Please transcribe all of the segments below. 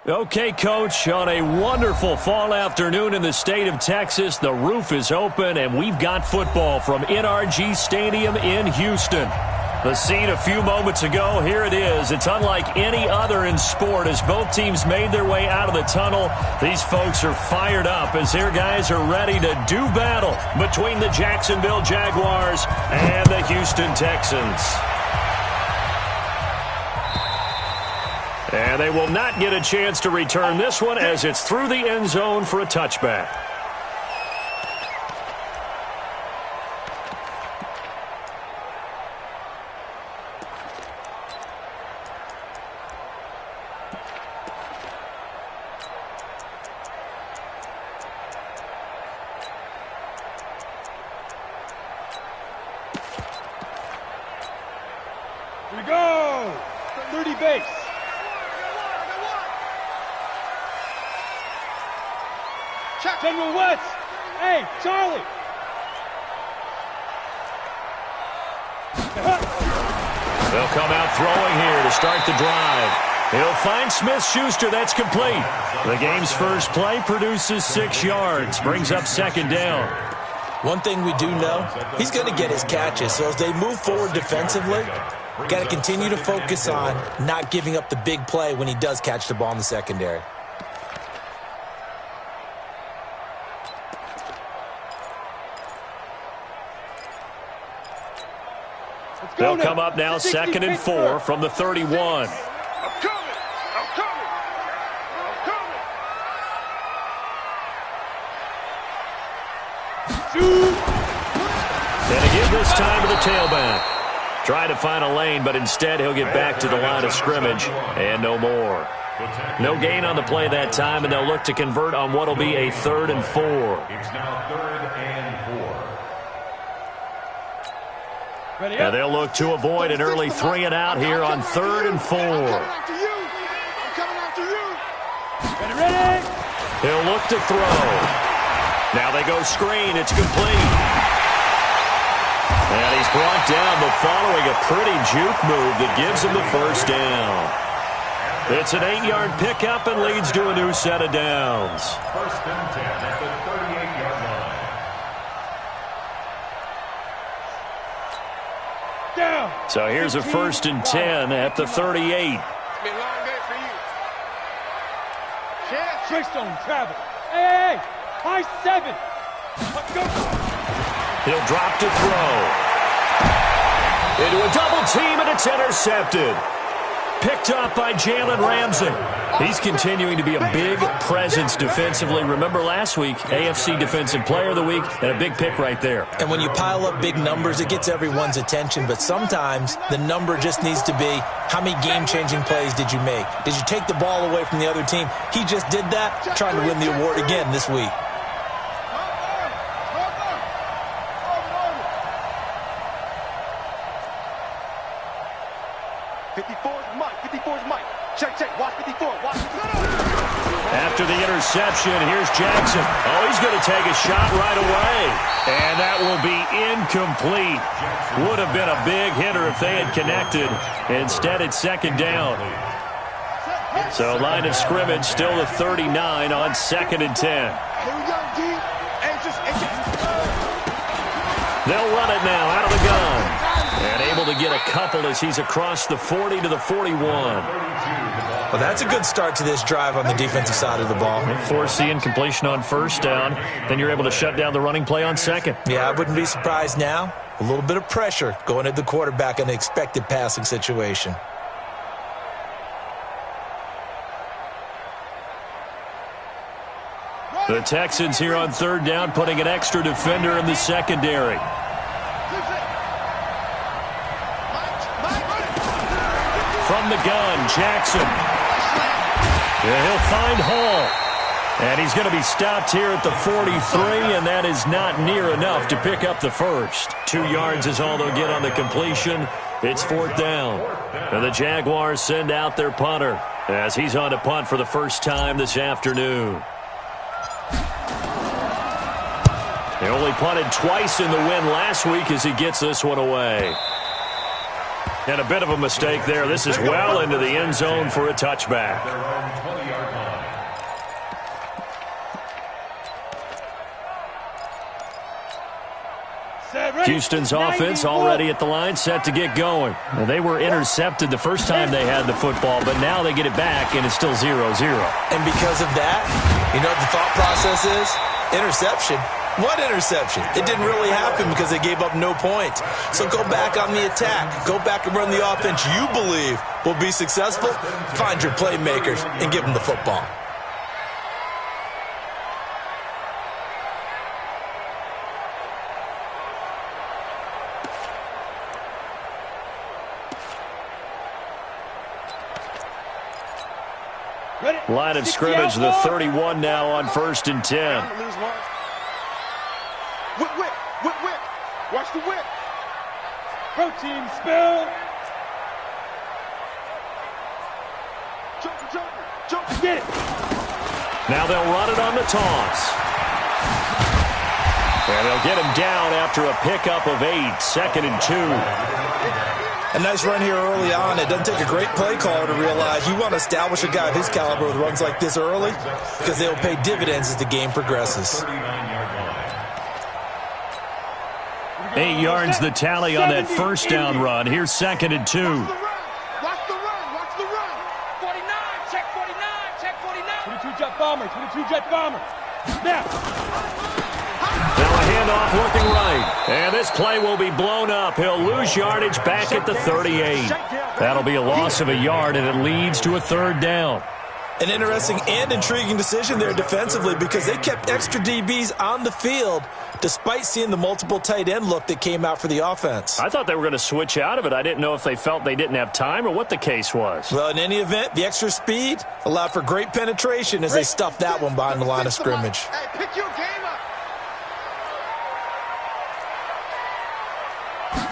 Okay, Coach, on a wonderful fall afternoon in the state of Texas, the roof is open, and we've got football from NRG Stadium in Houston. The scene a few moments ago, here it is. It's unlike any other in sport as both teams made their way out of the tunnel. These folks are fired up as their guys are ready to do battle between the Jacksonville Jaguars and the Houston Texans. And they will not get a chance to return this one as it's through the end zone for a touchback. Here we go! 30 base. General West! Hey, Charlie! They'll come out throwing here to start the drive. He'll find Smith-Schuster. That's complete. The game's first play produces 6 yards. Brings up second down. One thing we do know, he's going to get his catches. So as they move forward defensively, got to continue to focus on not giving up the big play when he does catch the ball in the secondary. They'll come up now 2nd and 4 from the 31. I'm coming! Shoot! And again this time to the tailback. Trying to find a lane, but instead he'll get back to the line of scrimmage and no more. No gain on the play that time, and they'll look to convert on what will be a 3rd and 4. It's now 3rd and 4. And they'll look to avoid an early 3 and out here on 3rd and 4. Ready? He'll look to throw. Now they go screen. It's complete. And he's brought down, but following a pretty juke move that gives him the first down. It's an 8-yard pickup and leads to a new set of downs. 1st and 10 at the 38-yard line. So here's a 1st and 10 at the 38. It's been a long day for you. Tricks on travel. Hey, high 7. Let's go. He'll drop to throw. Into a double team, and it's intercepted. Picked up by Jalen Ramsey. He's continuing to be a big presence defensively. Remember last week, AFC Defensive Player of the Week, and a big pick right there. And when you pile up big numbers, it gets everyone's attention. But sometimes the number just needs to be, how many game-changing plays did you make? Did you take the ball away from the other team? He just did that, trying to win the award again this week. After the interception, here's Jackson. Oh, he's going to take a shot right away. And that will be incomplete. Would have been a big hitter if they had connected. Instead, it's 2nd down. So line of scrimmage still the 39 on 2nd and 10. They'll run it now out of the gun. And able to get a couple as he's across the 40 to the 41. Well, that's a good start to this drive on the defensive side of the ball. Force the incompletion on 1st down. Then you're able to shut down the running play on 2nd. Yeah, I wouldn't be surprised now. A little bit of pressure going at the quarterback in an expected passing situation. The Texans here on 3rd down, putting an extra defender in the secondary. From the gun, Jackson. Yeah, he'll find Hall. And he's going to be stopped here at the 43, and that is not near enough to pick up the first. 2 yards is all they'll get on the completion. It's 4th down. And the Jaguars send out their punter as he's on to punt for the first time this afternoon. They only punted twice in the win last week as he gets this one away. And a bit of a mistake there. This is well into the end zone for a touchback. Houston's offense already at the line, set to get going. Now, they were intercepted the first time they had the football, but now they get it back, and it's still 0-0. And because of that, you know what the thought process is? Interception. What interception? It didn't really happen because they gave up no points. So go back on the attack. Go back and run the offense you believe will be successful. Find your playmakers and give them the football. Line of scrimmage, the 31 now on 1st and 10. Whip, whip, whip, whip. Watch the whip. Protein spill. Jump, jump, jump, get it. Now they'll run it on the toss. And they'll get him down after a pickup of 8, 2nd and 2. A nice run here early on. It doesn't take a great play caller to realize you want to establish a guy of his caliber with runs like this early because they'll pay dividends as the game progresses. 8 yards the tally on that first down run. Here's 2nd and 2. Watch the run. Watch the run. Watch the run. 49. Check 49. Check 49. 22 jet bomber. 22 jet bomber. Now. Now a handoff looking right. And this play will be blown up. He'll lose yardage back at the 38. That'll be a loss of a yard, and it leads to a 3rd down. An interesting and intriguing decision there defensively because they kept extra DBs on the field despite seeing the multiple tight end look that came out for the offense. I thought they were going to switch out of it. I didn't know if they felt they didn't have time or what the case was. Well, in any event, the extra speed allowed for great penetration as they stuffed that one behind the line of scrimmage. Hey, pick your game up.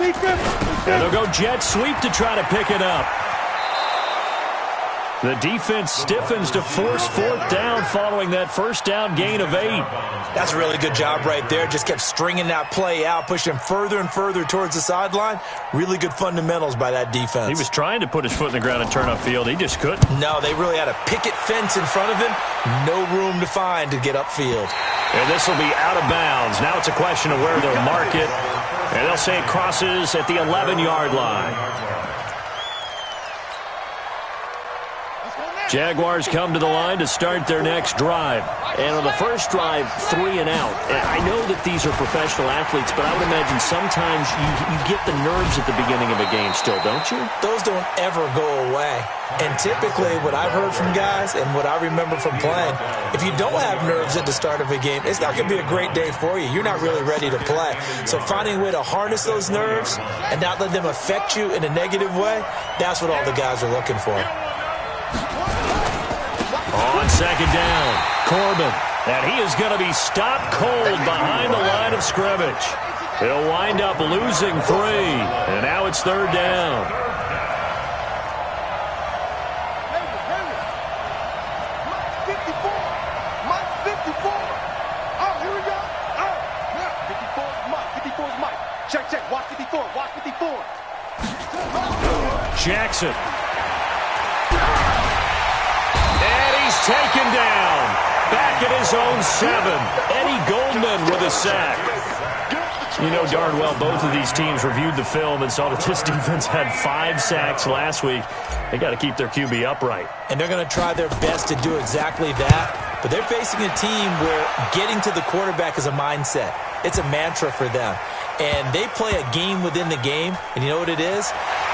And they'll go jet sweep to try to pick it up. The defense stiffens to force 4th down following that first down gain of 8. That's a really good job right there. Just kept stringing that play out, pushing him further and further towards the sideline. Really good fundamentals by that defense. He was trying to put his foot in the ground and turn upfield. He just couldn't. No, they really had a picket fence in front of him. No room to find to get upfield. And this will be out of bounds. Now it's a question of where they'll mark it. And they'll say it crosses at the 11-yard line. Jaguars come to the line to start their next drive. And on the first drive, 3 and out. And I know that these are professional athletes, but I would imagine sometimes you get the nerves at the beginning of a game still, don't you? Those don't ever go away. And typically what I've heard from guys and what I remember from playing, if you don't have nerves at the start of a game, it's not going to be a great day for you. You're not really ready to play. So finding a way to harness those nerves and not let them affect you in a negative way, that's what all the guys are looking for. On 2nd down, Corbin. And he is going to be stopped cold behind the line of scrimmage. He'll wind up losing 3. And now it's 3rd down. Mike 54. Oh, here we go. Oh, yeah. 54 is Mike. 54 is Mike. Check, check. Watch 54. Watch 54. Jackson. Taken down. Back at his own 7. Eddie Goldman with a sack. You know darn well both of these teams reviewed the film and saw that this defense had 5 sacks last week. They got to keep their QB upright. And they're going to try their best to do exactly that. But they're facing a team where getting to the quarterback is a mindset. It's a mantra for them. And they play a game within the game. And you know what it is?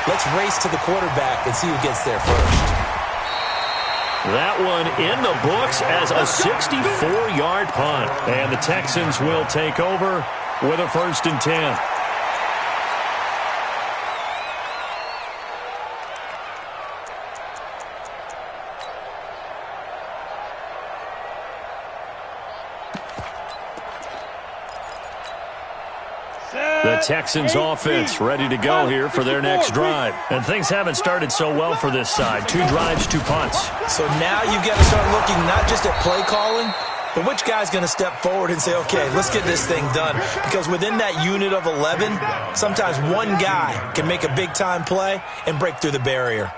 Let's race to the quarterback and see who gets there first. That one in the books as a 64-yard punt. And the Texans will take over with a 1st and 10. The Texans offense ready to go here for their next drive. And things haven't started so well for this side. 2 drives, 2 punts. So now you've got to start looking not just at play calling, but which guy's going to step forward and say, okay, let's get this thing done. Because within that unit of 11, sometimes one guy can make a big-time play and break through the barrier.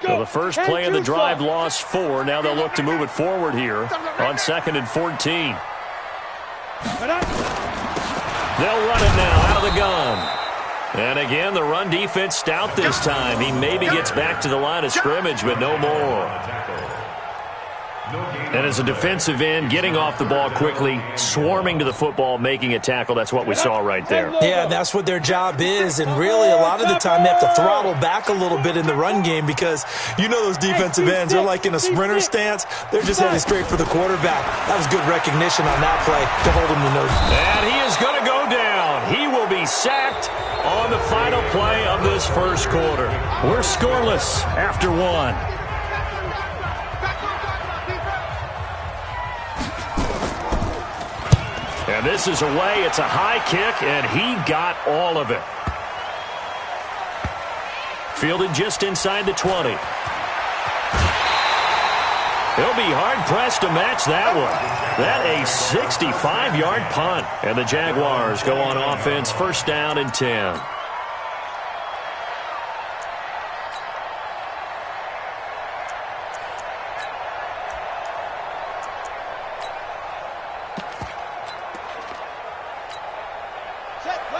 So the first play of the drive lost 4. Now they'll look to move it forward here on 2nd and 14. They'll run it now out of the gun. And again, the run defense stout this time. He maybe gets back to the line of scrimmage, but no more. And as a defensive end, getting off the ball quickly, swarming to the football, making a tackle, that's what we saw right there. Yeah, that's what their job is, and really a lot of the time they have to throttle back a little bit in the run game because you know those defensive ends, they're like in a sprinter stance. They're just heading straight for the quarterback. That was good recognition on that play to hold him to nose. And he is going to go down. He will be sacked on the final play of this first quarter. We're scoreless after 1. And this is away. It's a high kick, and he got all of it. Fielded just inside the 20. He'll be hard-pressed to match that one. That a 65-yard punt. And the Jaguars go on offense, 1st down and 10.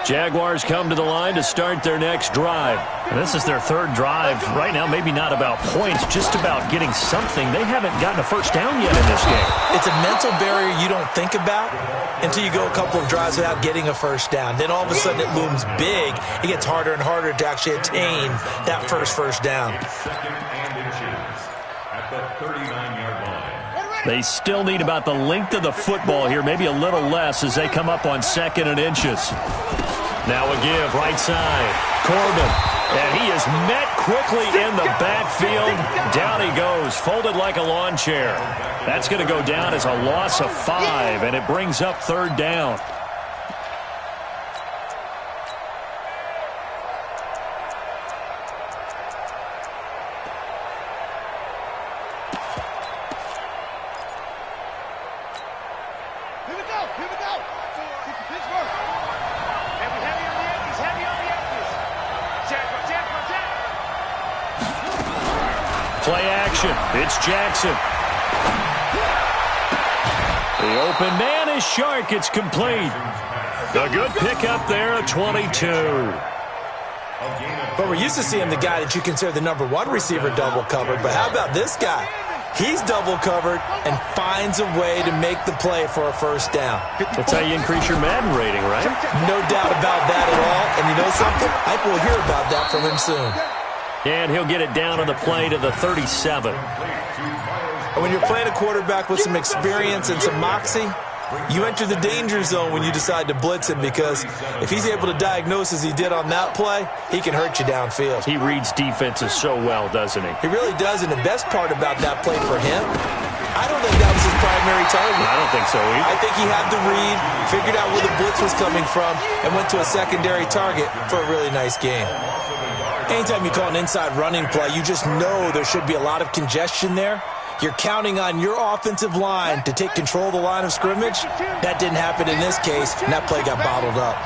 Jaguars come to the line to start their next drive. And this is their 3rd drive. Right now, maybe not about points, just about getting something. They haven't gotten a first down yet in this game. It's a mental barrier you don't think about until you go a couple of drives without getting a first down. Then all of a sudden it looms big. It gets harder and harder to actually attain that first down. 2nd and inches at the 39-yard line. They still need about the length of the football here, maybe a little less as they come up on 2nd and inches. Now a give, right side. Corbin, and he is met quickly in the backfield. Down he goes, folded like a lawn chair. That's going to go down as a loss of 5, and it brings up 3rd down. Play action. It's Jackson. The open man is Shark. It's complete. A good pickup there at 22. But we're used to seeing the guy that you consider the number 1 receiver double covered. But how about this guy? He's double covered and finds a way to make the play for a first down. That's how you increase your Madden rating, right? No doubt about that at all. And you know something? I think we'll hear about that from him soon. And he'll get it down on the play to the 37. And when you're playing a quarterback with some experience and some moxie, you enter the danger zone when you decide to blitz him because if he's able to diagnose as he did on that play, he can hurt you downfield. He reads defenses so well, doesn't he? He really does, and the best part about that play for him, I don't think that was his primary target. I don't think so either. I think he had the read, figured out where the blitz was coming from, and went to a secondary target for a really nice game. Anytime you call an inside running play, you just know there should be a lot of congestion there. You're counting on your offensive line to take control of the line of scrimmage. That didn't happen in this case, and that play got bottled up.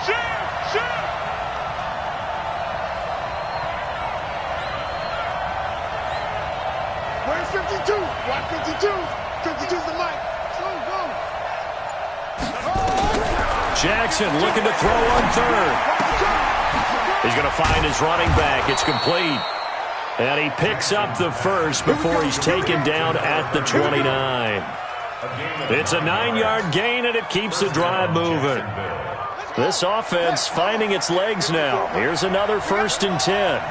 Where's 52? Watch 52. 52's the mic. Go. Jackson looking to throw on 3rd. He's going to find his running back. It's complete. And he picks up the first before he's taken down at the 29. It's a 9-yard gain, and it keeps the drive moving. This offense finding its legs now. Here's another 1st and 10.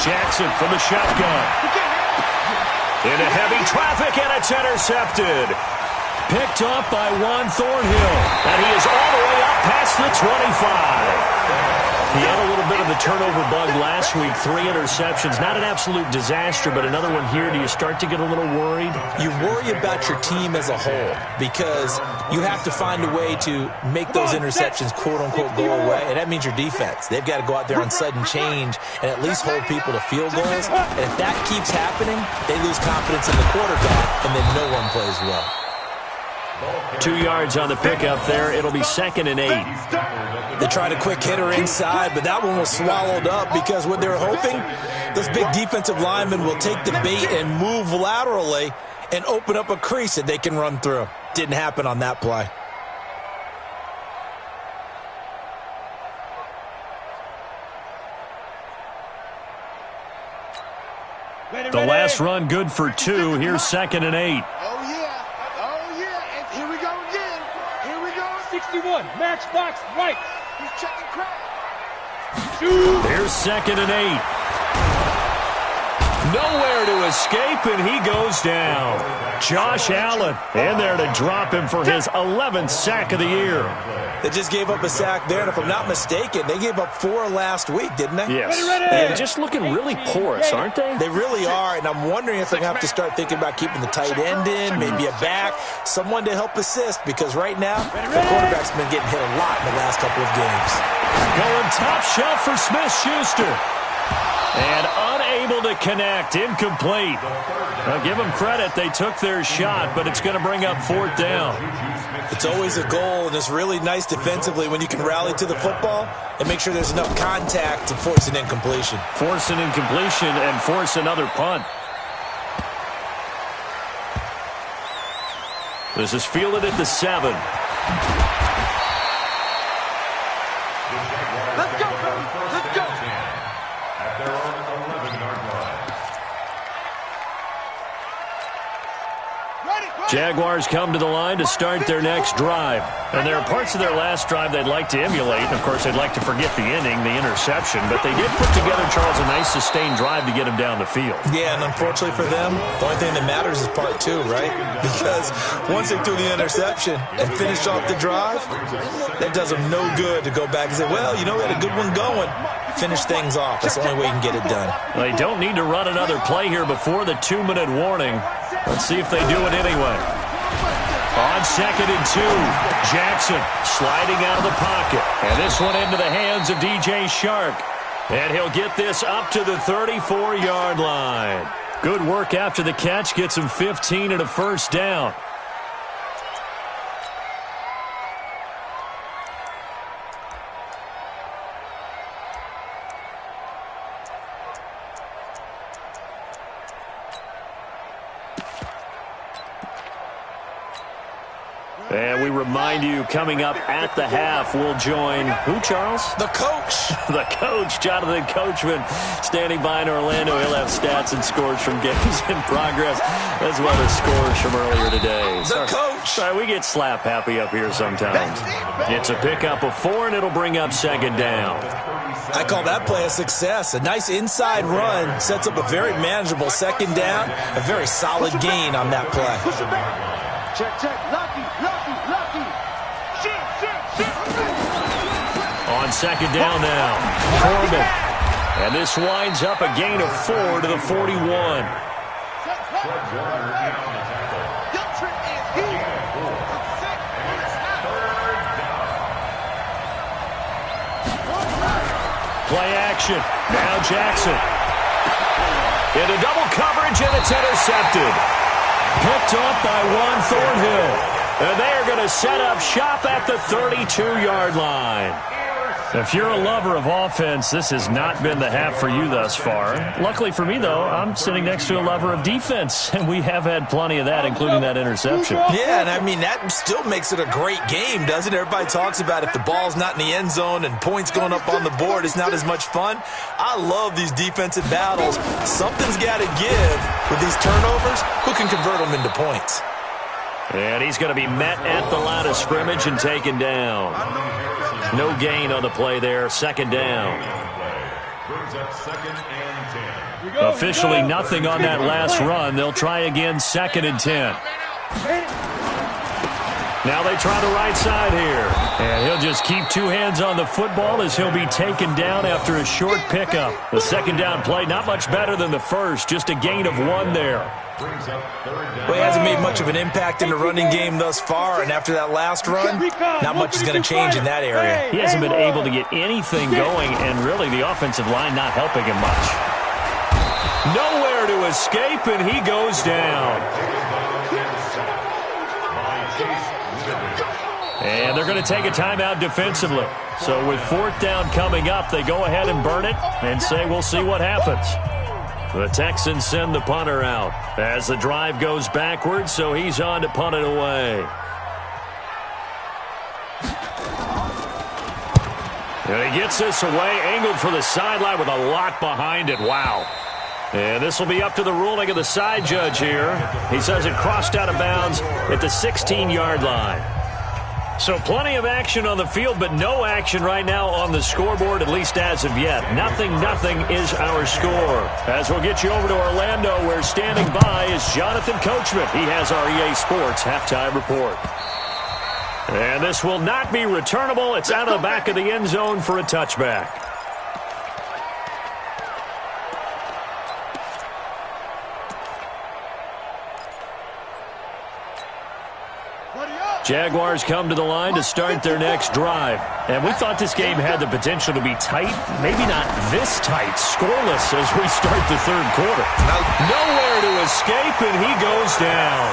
Jackson from the shotgun. Into heavy traffic, and it's intercepted. Picked up by Juan Thornhill, and he is all the way up past the 25. He had a little bit of the turnover bug last week, 3 interceptions. Not an absolute disaster, but another one here. Do you start to get a little worried? You worry about your team as a whole because you have to find a way to make those interceptions, quote-unquote, go away, and that means your defense. They've got to go out there on sudden change and at least hold people to field goals. And if that keeps happening, they lose confidence in the quarterback, and then no one plays well. 2 yards on the pickup there. It'll be 2nd and 8. They tried a quick hitter inside, but that one was swallowed up because what they were hoping, those big defensive linemen will take the bait and move laterally and open up a crease that they can run through. Didn't happen on that play. The last run good for 2. Here's 2nd and 8. Oh, yeah. Oh, yeah. And here we go again. Here we go. 61. Matchbox right. He's checking crack. Here's 2nd and 8. Nowhere to escape, and he goes down. Josh Allen in there to drop him for his 11th sack of the year. They just gave up a sack there, and if I'm not mistaken, they gave up 4 last week, didn't they? Yes. Ready. And just looking really porous, aren't they? They really are, and I'm wondering if they're going to have to start thinking about keeping the tight end in, maybe a back, someone to help assist, because right now, the quarterback's been getting hit a lot in the last couple of games. Going top shelf for Smith-Schuster. And unable to connect, incomplete. Now, give them credit, they took their shot, but it's going to bring up 4th down. It's always a goal, and it's really nice defensively when you can rally to the football and make sure there's enough contact to force an incompletion. Force an incompletion and force another punt. This is fielded at the 7. Let's go, baby. Let's go. At their own 11-yard line. Ready. Jaguars come to the line to start their next drive. And there are parts of their last drive they'd like to emulate. Of course, they'd like to forget the inning, the interception. But they did put together, Charles, a nice sustained drive to get him down the field. Yeah, and unfortunately for them, the only thing that matters is part 2, right? Because once they threw the interception and finished off the drive, that does them no good to go back and say, well, you know, we had a good one going. Finish things off. That's the only way you can get it done. They don't need to run another play here before the 2-minute warning. Let's see if they do it anyway. On 2nd and 2, Jackson sliding out of the pocket. And this one into the hands of DJ Shark. And he'll get this up to the 34-yard line. Good work after the catch. Gets him 15 and a 1st down. And we remind you, coming up at the half, we'll join who, Charles? The coach. The coach, Jonathan Coachman, standing by in Orlando. He'll have stats and scores from games in progress, as well as scores from earlier today. The coach. Sorry, we get slap happy up here sometimes. It's a pickup of 4, and it'll bring up 2nd down. I call that play a success. A nice inside run sets up a very manageable 2nd down. A very solid gain on that play. Check. Lucky. On 2nd down now, Corbin. And this winds up a gain of 4 to the 41. Play action. Now Jackson. Into double coverage, and it's intercepted. Picked up by Juan Thornhill. And they are going to set up shop at the 32-yard line. If you're a lover of offense, this has not been the half for you thus far. Luckily for me, though, I'm sitting next to a lover of defense, and we have had plenty of that, including that interception. Yeah, and I mean, that still makes it a great game, doesn't it? Everybody talks about if the ball's not in the end zone and points going up on the board, it's not as much fun. I love these defensive battles. Something's got to give with these turnovers. Who can convert them into points? And he's going to be met at the line of scrimmage and taken down. No gain on the play there. 2nd down. Brings up 2nd and 10. Officially nothing on that last run. They'll try again, 2nd and 10. Now they try the right side here. And he'll just keep 2 hands on the football as he'll be taken down after a short pickup. The 2nd down play, not much better than the first. Just a gain of 1 there. Well, he hasn't made much of an impact in the running game thus far, and after that last run, not much is going to change in that area. He hasn't been able to get anything going, and really the offensive line not helping him much. Nowhere to escape, and he goes down. And they're going to take a timeout defensively. So with 4th down coming up, they go ahead and burn it and say we'll see what happens. The Texans send the punter out as the drive goes backwards, so he's on to punt it away. And he gets this away, angled for the sideline with a lot behind it. Wow. And this will be up to the ruling of the side judge here. He says it crossed out of bounds at the 16-yard line. So plenty of action on the field, but no action right now on the scoreboard, at least as of yet. Nothing is our score. As we'll get you over to Orlando, where standing by is Jonathan Coachman. He has our EA Sports halftime report. And this will not be returnable. It's out of the back of the end zone for a touchback. Jaguars come to the line to start their next drive. And we thought this game had the potential to be tight. Maybe not this tight. Scoreless as we start the third quarter. Nowhere to escape, and he goes down.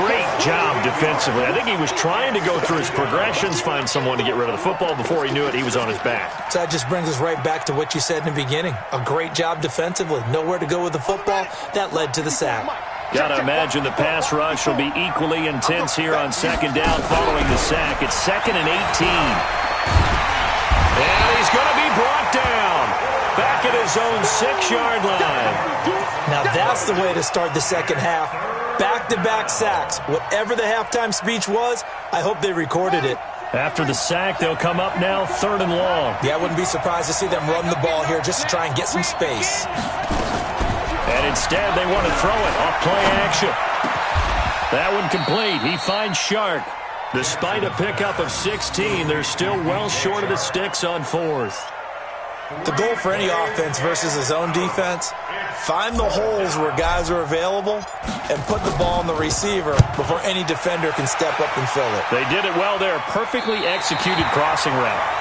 Great job defensively. I think he was trying to go through his progressions, find someone to get rid of the football. Before he knew it, he was on his back. So that just brings us right back to what you said in the beginning. A great job defensively. Nowhere to go with the football. That led to the sack. Got to imagine the pass rush will be equally intense here on 2nd down following the sack. It's 2nd and 18. And he's going to be brought down back at his own 6-yard line. Now that's the way to start the second half. Back-to-back sacks. Whatever the halftime speech was, I hope they recorded it. After the sack, they'll come up now 3rd and long. Yeah, I wouldn't be surprised to see them run the ball here just to try and get some space. And instead, they want to throw it off play action. That one complete. He finds Shark. Despite a pickup of 16, they're still well short of the sticks on 4th. The goal for any offense versus his own defense, find the holes where guys are available and put the ball on the receiver before any defender can step up and fill it. They did it well there. Perfectly executed crossing route.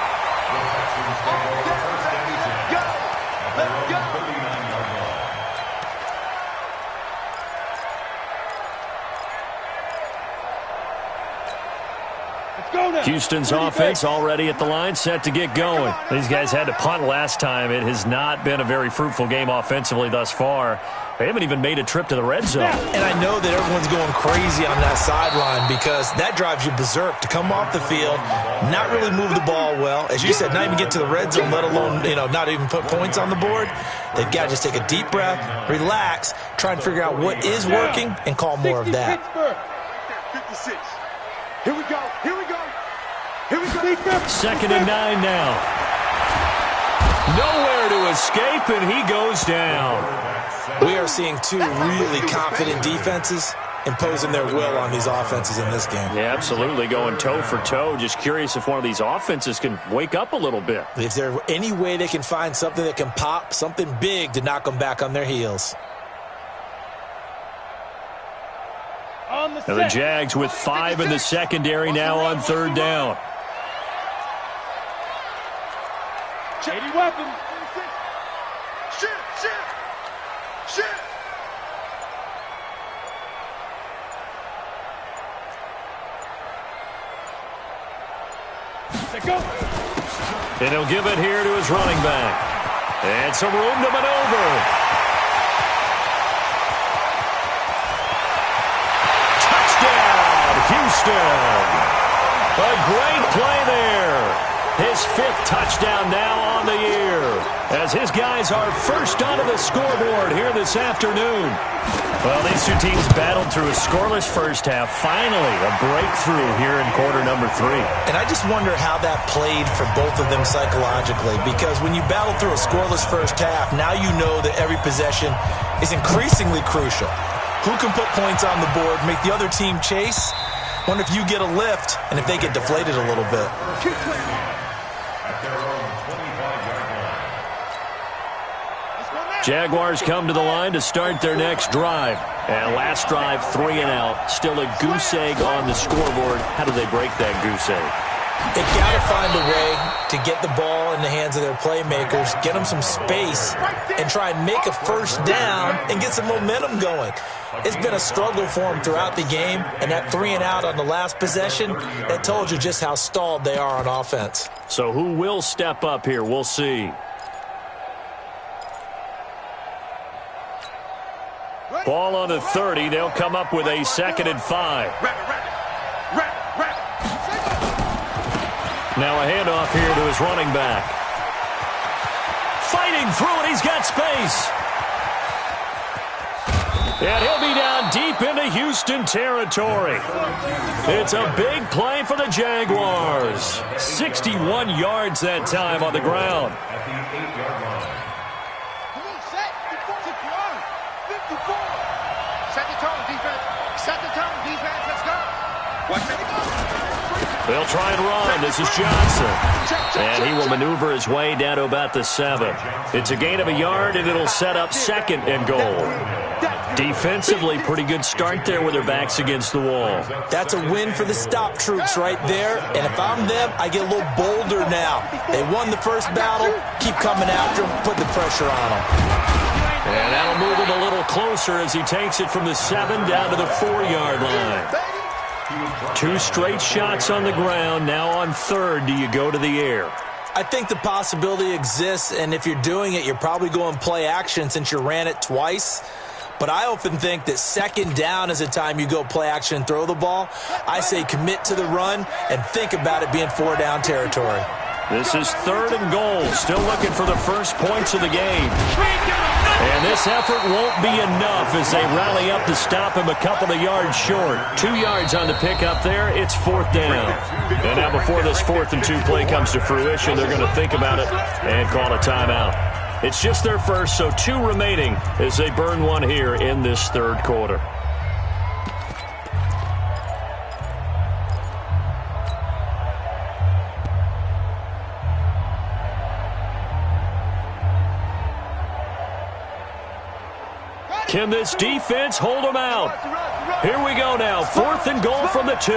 Houston's offense already at the line, set to get going. These guys had to punt last time. It has not been a very fruitful game offensively thus far. They haven't even made a trip to the red zone. And I know that everyone's going crazy on that sideline because that drives you berserk to come off the field, not really move the ball well. As you said, not even get to the red zone, let alone, not even put points on the board. They've got to just take a deep breath, relax, try and figure out what is working, and call more of that. 56. Here we go. Here we go. Here we go. 2nd and 9 now. Nowhere to escape, and he goes down. We are seeing two really confident defenses imposing their will on these offenses in this game. Yeah, absolutely, going toe for toe. Just curious if one of these offenses can wake up a little bit. Is there any way they can find something that can pop, something big to knock them back on their heels? And the Jags with 5 in the secondary now on 3rd down. 80 weapons. Shit. They go. And he'll give it here to his running back. And some room to maneuver. Touchdown, Houston. A great play there. His 5th touchdown now on the year, as his guys are first onto the scoreboard here this afternoon. Well, these two teams battled through a scoreless first half. Finally, a breakthrough here in quarter number 3. And I just wonder how that played for both of them psychologically, because when you battle through a scoreless first half, now you know that every possession is increasingly crucial. Who can put points on the board, make the other team chase? Wonder if you get a lift and if they get deflated a little bit. Jaguars come to the line to start their next drive. And last drive, 3 and out. Still a goose egg on the scoreboard. How do they break that goose egg? They've got to find a way to get the ball in the hands of their playmakers, get them some space, and try and make a first down and get some momentum going. It's been a struggle for them throughout the game, and that 3-and-out on the last possession, that told you just how stalled they are on offense. So who will step up here? We'll see. Ball on the 30. They'll come up with a 2nd and 5. Now a handoff here to his running back. Fighting through it. He's got space. And he'll be down deep into Houston territory. It's a big play for the Jaguars. 61 yards that time on the ground. At the 8-yard line. Come on, set. 54. Set the tone, defense. Set the tone, defense. Let's go. Watch it. They'll try and run. This is Johnson. And he will maneuver his way down to about the 7. It's a gain of a yard, and it'll set up 2nd and goal. Defensively, pretty good start there with their backs against the wall. That's a win for the stop troops right there. And if I'm them, I get a little bolder now. They won the first battle. Keep coming after them. Put the pressure on them. And that'll move him a little closer as he takes it from the 7 down to the 4-yard line. 2 straight shots on the ground. Now on 3rd, do you go to the air? I think the possibility exists, and if you're doing it, you're probably going play action since you ran it twice. But I often think that 2nd down is the time you go play action and throw the ball. I say commit to the run and think about it being 4-down territory. This is 3rd and goal. Still looking for the first points of the game. And this effort won't be enough as they rally up to stop him a couple of yards short. 2 yards on the pickup there. It's 4th down. And now before this 4th and 2 play comes to fruition, they're going to think about it and call a timeout. It's just their first, so 2 remaining as they burn one here in this 3rd quarter. Can this defense hold them out? Here we go now. 4th and goal from the 2.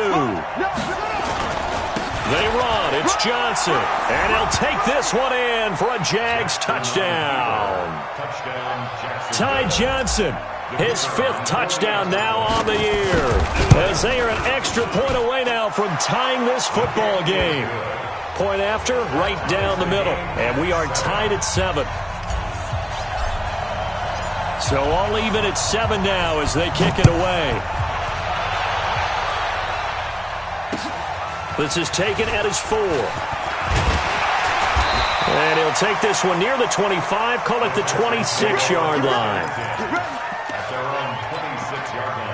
They run. It's Johnson. And he'll take this one in for a Jags touchdown. Ty Johnson, his 5th touchdown now on the year. As they are an extra point away now from tying this football game. Point after, right down the middle. And we are tied at 7. So all even at 7 now as they kick it away. This is taken at his 4. And he'll take this one near the 25, call it the 26-yard line. At their own 26-yard line.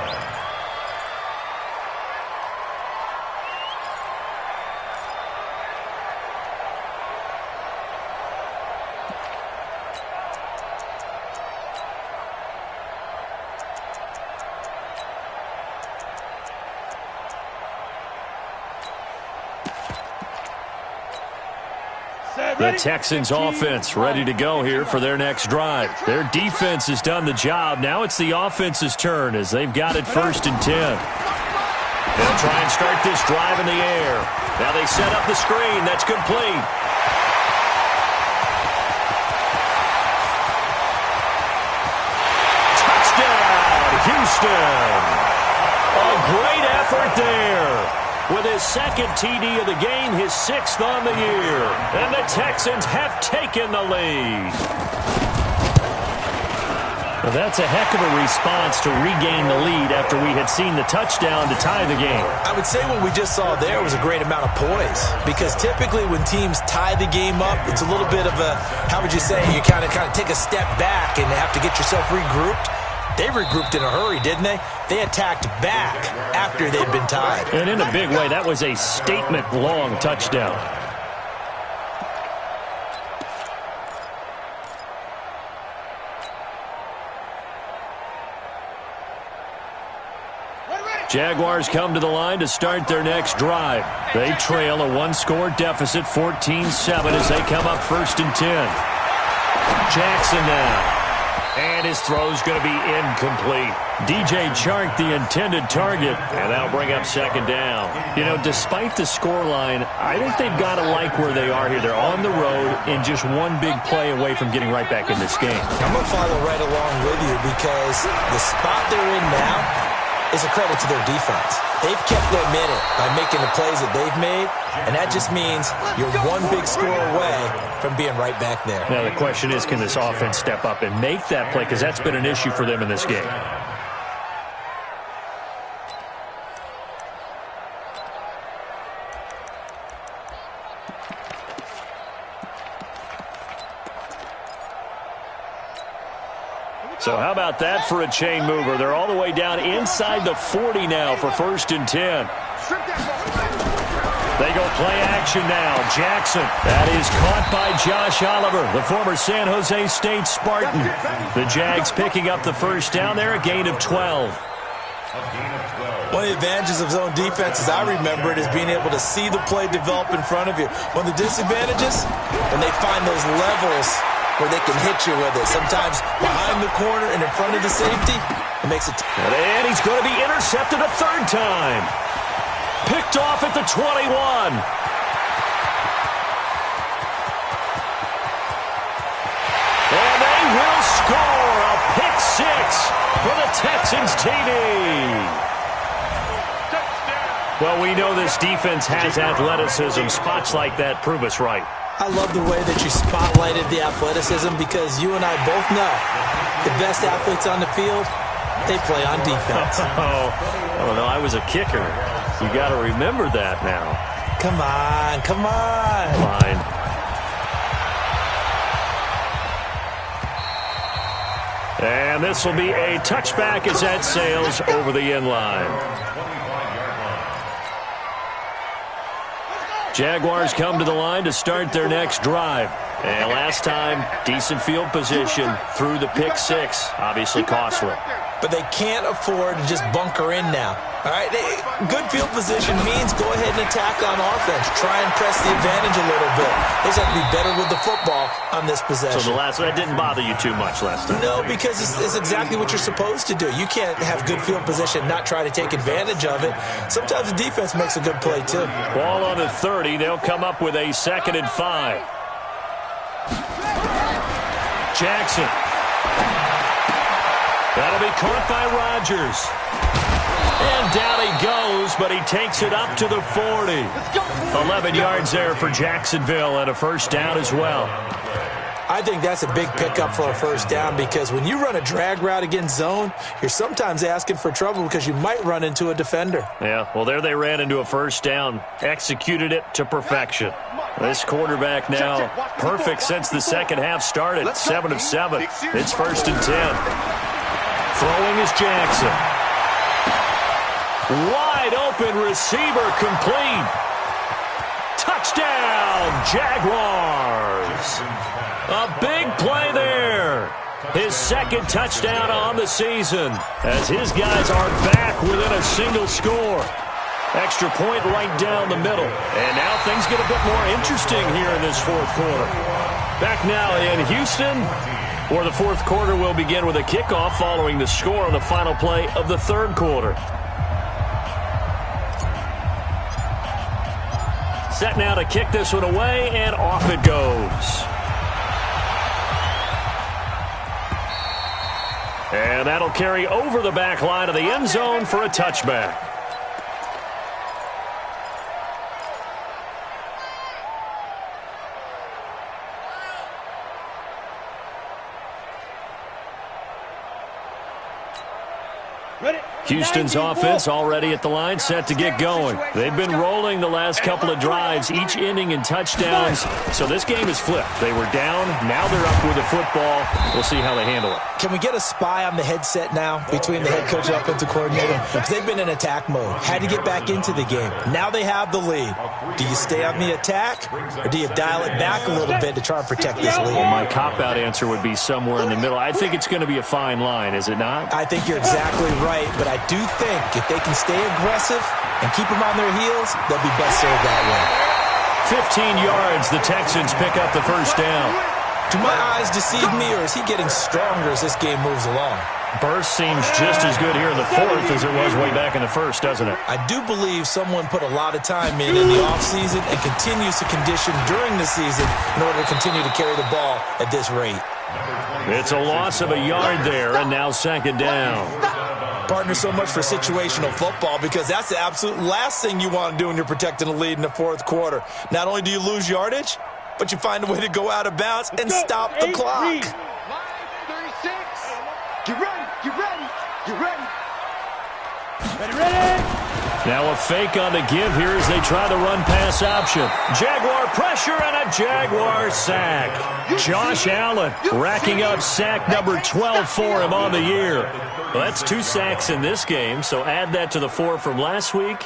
The Texans offense ready to go here for their next drive. Their defense has done the job. Now it's the offense's turn as they've got it 1st and 10. They'll try and start this drive in the air. Now they set up the screen. That's complete. Touchdown, Houston. A great effort there. With his 2nd TD of the game, his 6th on the year. And the Texans have taken the lead. Well, that's a heck of a response to regain the lead after we had seen the touchdown to tie the game. I would say what we just saw there was a great amount of poise. Because typically when teams tie the game up, it's a little bit of a, how would you say, you kind of take a step back and have to get yourself regrouped. They regrouped in a hurry, didn't they? They attacked back after they'd been tied. And in a big way, that was a statement-long touchdown. Jaguars come to the line to start their next drive. They trail a 1-score deficit, 14-7, as they come up 1st and 10. Jackson now. And his throw's going to be incomplete. DJ Chark, the intended target, and that'll bring up second down. You know, despite the scoreline, I think they've got to like where they are here. They're on the road and just one big play away from getting right back in this game. I'm going to follow right along with you because the spot they're in now is a credit to their defense. They've kept them in it by making the plays that they've made, and that just means you're one big score away from being right back there. Now the question is, can this offense step up and make that play? Because that's been an issue for them in this game. So how about that for a chain mover? They're all the way down inside the 40 now for 1st and 10. They go play action now. Jackson. That is caught by Josh Oliver, the former San Jose State Spartan. The Jags picking up the first down there, a gain of 12. One of the advantages of zone defense, as I remember it, is being able to see the play develop in front of you. One of the disadvantages, when they find those levels where they can hit you with it. Sometimes behind the corner and in front of the safety, it makes it and he's going to be intercepted a third time. Picked off at the 21. And they will score a pick six for the Texans TD. Well, we know this defense has athleticism. Spots like that prove us right. I love the way that you spotlighted the athleticism because you and I both know the best athletes on the field, they play on defense. Oh, no, I was a kicker. You got to remember that now. Come on, come on. Fine. And this will be a touchback as that sails over the end line. Jaguars come to the line to start their next drive. And last time, decent field position through the pick six. Obviously costly. But they can't afford to just bunker in now. All right, good field position means go ahead and attack on offense. Try and press the advantage a little bit. They just have to be better with the football on this possession. So that didn't bother you too much last time? No, because it's exactly what you're supposed to do. You can't have good field position, not try to take advantage of it. Sometimes the defense makes a good play, too. Ball on the 30. They'll come up with a 2nd and 5. Jackson. That'll be caught by Rodgers. And down he goes, but he takes it up to the 40. 11 yards there for Jacksonville and a first down as well. I think that's a big pickup for a first down because when you run a drag route against zone, you're sometimes asking for trouble because you might run into a defender. Yeah, well, there they ran into a first down, executed it to perfection. This quarterback now perfect since the second half started, 7 of 7. It's 1st and 10. Throwing is Jackson. Wide open receiver complete. Touchdown, Jaguars. A big play there. His 2nd touchdown on the season as his guys are back within a single score. Extra point right down the middle. And now things get a bit more interesting here in this 4th quarter. Back now in Houston, where the 4th quarter will begin with a kickoff following the score on the final play of the 3rd quarter. Set now to kick this one away, and off it goes. And that'll carry over the back line of the end zone for a touchback. Houston's offense already at the line, set to get going. They've been rolling the last couple of drives, each ending in touchdowns. So this game is flipped. They were down, now they're up with the football. We'll see how they handle it. Can we get a spy on the headset now between the head coach and offensive coordinator? Because they've been in attack mode, had to get back into the game. Now they have the lead. Do you stay on the attack, or do you dial it back a little bit to try and protect this lead? Well, my cop-out answer would be somewhere in the middle. I think it's going to be a fine line, is it not? I think you're exactly right, but I do think if they can stay aggressive and keep them on their heels, they'll be best served that way. 15 yards, the Texans pick up the first down. Do my eyes deceive me, or is he getting stronger as this game moves along? Burst seems just as good here in the fourth as it was way back in the first, doesn't it? I do believe someone put a lot of time in the offseason and continues to condition during the season in order to continue to carry the ball at this rate. It's a loss of a yard there, and now second down. Partner, so much for situational football, because that's the absolute last thing you want to do when you're protecting a lead in the fourth quarter. Not only do you lose yardage, but you find a way to go out of bounds and stop the clock. Line 36. Get ready. Get ready. Get ready. Ready. Now a fake on the give here as they try the run-pass option. Jaguar pressure and a Jaguar sack. Josh Allen racking up sack number 12 for him on the year. Well, that's 2 sacks in this game, so add that to the 4 from last week.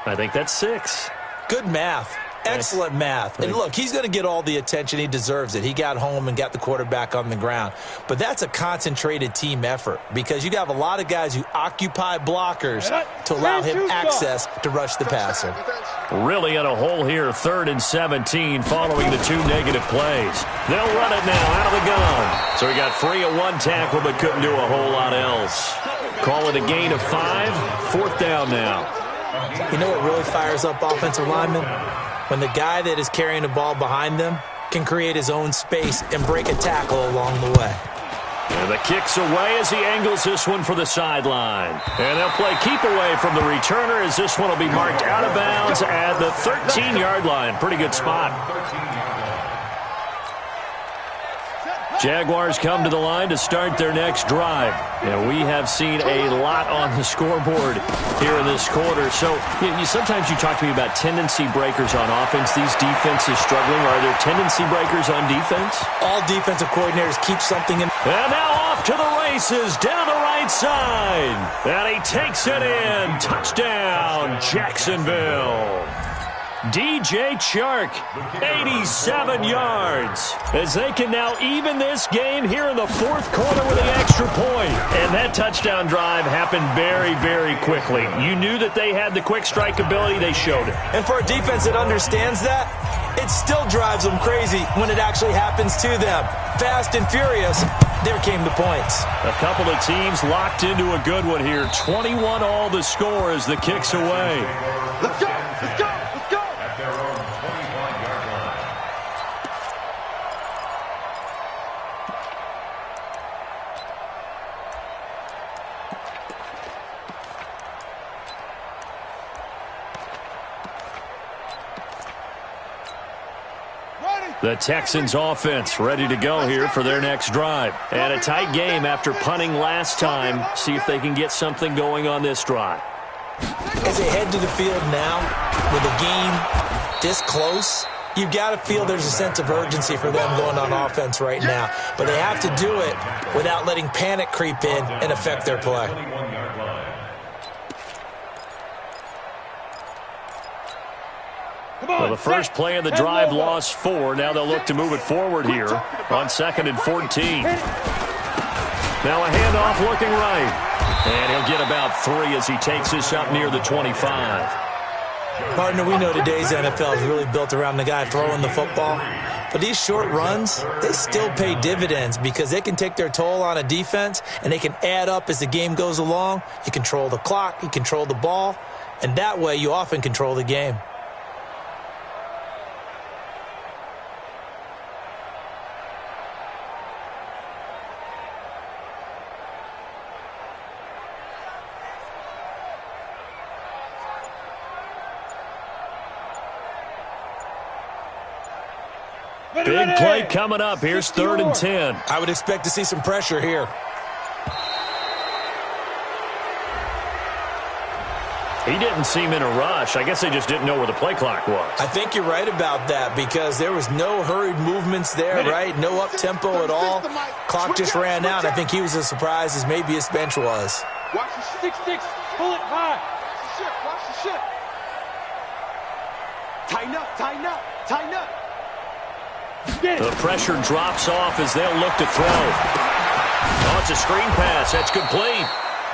I think that's 6. Good math. Excellent math. And look, he's going to get all the attention. He deserves it. He got home and got the quarterback on the ground. But that's a concentrated team effort, because you have a lot of guys who occupy blockers to allow him access to rush the passer. Really in a hole here, 3rd and 17 following the 2 negative plays. They'll run it now out of the gun. So he got free of 1 tackle but couldn't do a whole lot else. Call it a gain of 5, 4th down now. You know what really fires up offensive linemen? When the guy that is carrying the ball behind them can create his own space and break a tackle along the way. And the kick's away as he angles this one for the sideline. And they'll play keep away from the returner as this one will be marked out of bounds at the 13-yard line. Pretty good spot. Jaguars come to the line to start their next drive. And we have seen a lot on the scoreboard here in this quarter. So sometimes you talk to me about tendency breakers on offense. These defenses struggling. Are there tendency breakers on defense? All defensive coordinators keep something in. And now off to the races down the right side. And he takes it in. Touchdown, Jacksonville. DJ Chark, 87 yards, as they can now even this game here in the 4th quarter with an extra point. And that touchdown drive happened very, very quickly. You knew that they had the quick strike ability. They showed it. And for a defense that understands that, it still drives them crazy when it actually happens to them. Fast and furious, there came the points. A couple of teams locked into a good one here. 21 all the score as the kick's away. Let's go. Let's go. The Texans offense ready to go here for their next drive. And a tight game after punting last time. See if they can get something going on this drive. As they head to the field now, with a game this close, you've got to feel there's a sense of urgency for them going on offense right now. But they have to do it without letting panic creep in and affect their play. Well, the first play of the drive lost 4. Now they'll look to move it forward here on 2nd and 14. Now a handoff looking right. And he'll get about 3 as he takes this up near the 25. Partner, we know today's NFL is really built around the guy throwing the football. But these short runs, they still pay dividends because they can take their toll on a defense and they can add up as the game goes along. You control the clock, you control the ball, and that way you often control the game. Big play coming up. Here's 3rd and 10. I would expect to see some pressure here. He didn't seem in a rush. I guess they just didn't know where the play clock was. I think you're right about that because there was no hurried movements there, right? No up-tempo at all. Clock just ran out. I think he was as surprised as maybe his bench was. Watch the 6-6. Pull it high. Watch the ship. Tighten up. Tighten up. Tighten up. The pressure drops off as they'll look to throw. Oh, it's a screen pass. That's complete.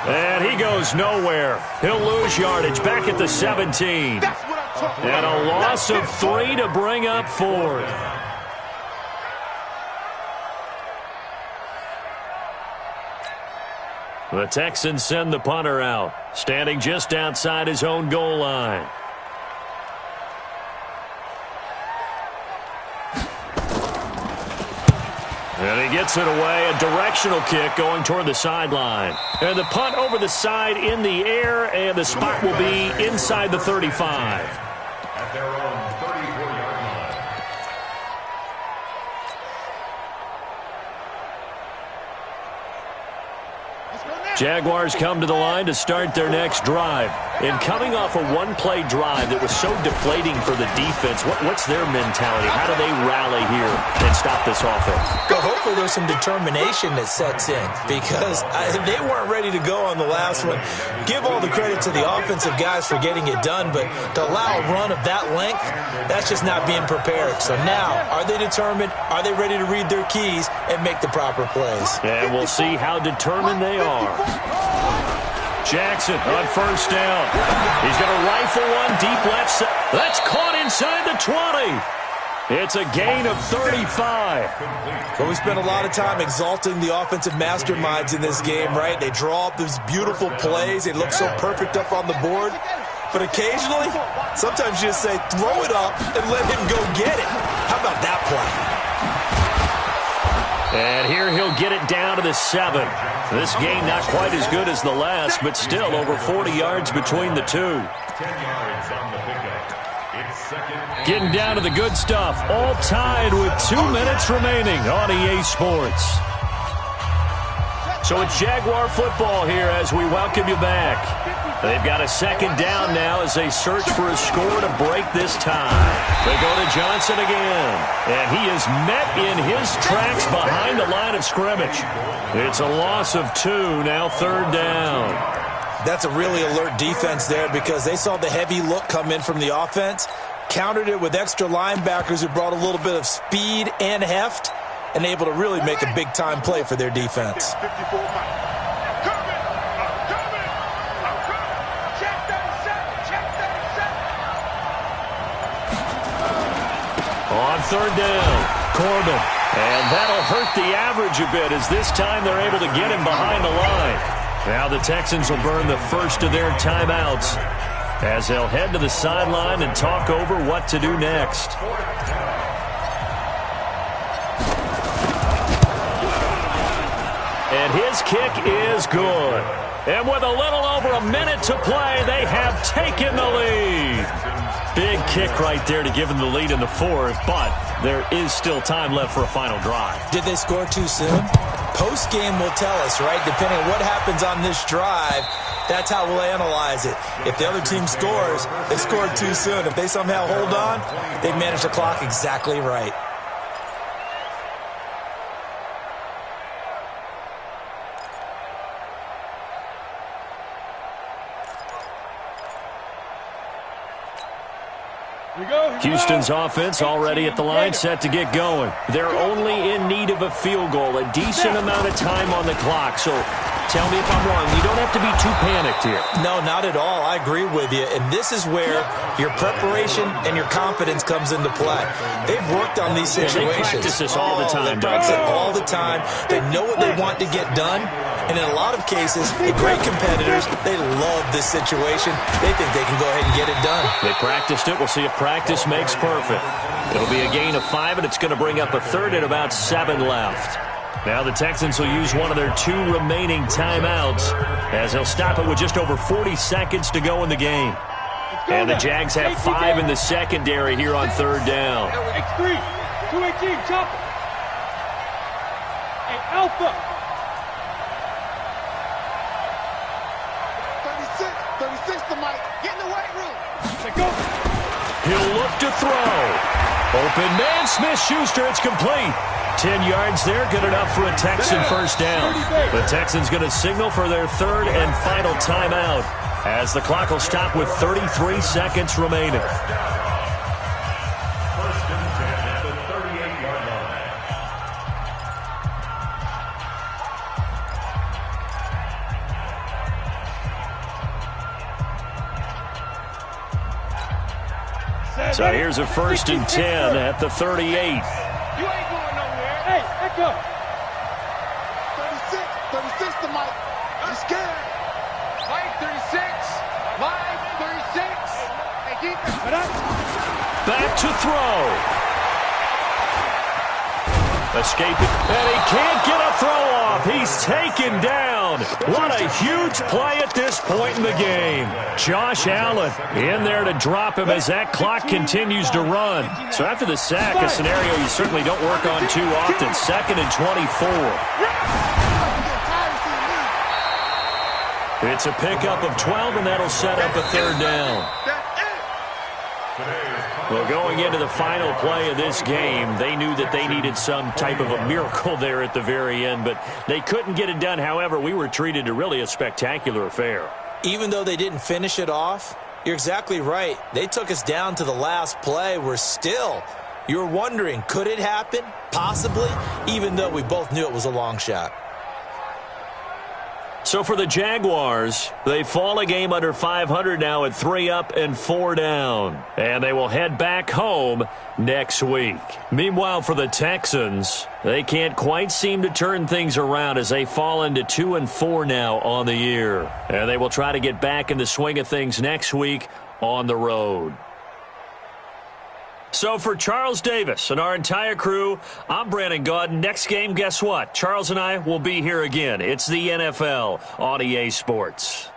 And he goes nowhere. He'll lose yardage back at the 17. That's what I'm talking And about. a loss of 3 to bring up 4th. The Texans send the punter out, standing just outside his own goal line. And he gets it away, a directional kick going toward the sideline. And the punt over the side in the air, and the spot will be inside the 35. At their own 34-yard line. Jaguars come to the line to start their next drive. And coming off a one-play drive that was so deflating for the defense, what's their mentality? How do they rally here and stop this offense? Well, hopefully there's some determination that sets in because they weren't ready to go on the last one. Give all the credit to the offensive guys for getting it done, but to allow a run of that length, that's just not being prepared. So now, are they determined? Are they ready to read their keys and make the proper plays? And we'll see how determined they are. Jackson on first down. He's going to rifle one deep left side. That's caught inside the 20. It's a gain of 35. Well, we spent a lot of time exalting the offensive masterminds in this game, right? They draw up these beautiful plays. They look so perfect up on the board. But occasionally, sometimes you just say, throw it up and let him go get it. How about that play? And here he'll get it down to the 7. This game not quite as good as the last, but still over 40 yards between the two. 10 yards on the pickup. It's second. Getting down to the good stuff. All tied with 2 minutes remaining on EA Sports. So it's Jaguar football here as we welcome you back. They've got a second down now as they search for a score to break this tie. They go to Johnson again, and he is met in his tracks behind the line of scrimmage. It's a loss of 2, now third down. That's a really alert defense there because they saw the heavy look come in from the offense, countered it with extra linebackers who brought a little bit of speed and heft, and able to really make a big-time play for their defense. On third down, Corbin. And that'll hurt the average a bit as this time they're able to get him behind the line. Now the Texans will burn the first of their timeouts as they'll head to the sideline and talk over what to do next. And his kick is good. And with a little over a minute to play, they have taken the lead. Big kick right there to give them the lead in the fourth, but there is still time left for a final drive. Did they score too soon? Post-game will tell us, right? Depending on what happens on this drive, that's how we'll analyze it. If the other team scores, they scored too soon. If they somehow hold on, they manage the clock exactly right. Houston's offense already at the line, set to get going. They're only in need of a field goal, a decent amount of time on the clock. So tell me if I'm wrong. You don't have to be too panicked here. No, not at all. I agree with you. And this is where your preparation and your confidence comes into play. They've worked on these situations. They practice this all the time. They practice it all the time. They know what they want to get done. And in a lot of cases, the great competitors, they love this situation. They think they can go ahead and get it done. They practiced it. We'll see if practice makes perfect. It'll be a gain of 5, and it's going to bring up a third and about 7 left. Now the Texans will use one of their 2 remaining timeouts as they'll stop it with just over 40 seconds to go in the game. And the Jags have 5 in the secondary here on third down. X3, 218, chopper. And Alpha. 36 to Mike. Get in the weight room. He'll look to throw. Open man, Smith-Schuster. It's complete. 10 yards there, good enough for a Texan first down. The Texans going to signal for their third and final timeout as the clock will stop with 33 seconds remaining. First and 10 at the 38-yard line. So here's a 1st and 10 at the 38. You ain't going nowhere. Hey, echo. 36 to Mike. scared. Line 36. Line 36. Hey, defense. Back to throw. Escaping, and he can't get a throw off. He's taken down. What a huge play at this point in the game. Josh Allen in there to drop him as that clock continues to run. So after the sack, a scenario you certainly don't work on too often. 2nd and 24. It's a pickup of 12, and that'll set up a 3rd down. Well, going into the final play of this game, they knew that they needed some type of a miracle there at the very end, but they couldn't get it done. However, we were treated to really a spectacular affair. Even though they didn't finish it off, you're exactly right. They took us down to the last play. You're wondering, could it happen? Possibly, even though we both knew it was a long shot. So for the Jaguars, they fall a game under 500 now at 3 up and 4 down. And they will head back home next week. Meanwhile, for the Texans, they can't quite seem to turn things around as they fall into 2 and 4 now on the year. And they will try to get back in the swing of things next week on the road. So for Charles Davis and our entire crew, I'm Brandon Gaudin. Next game, guess what? Charles and I will be here again. It's the NFL on EA Sports.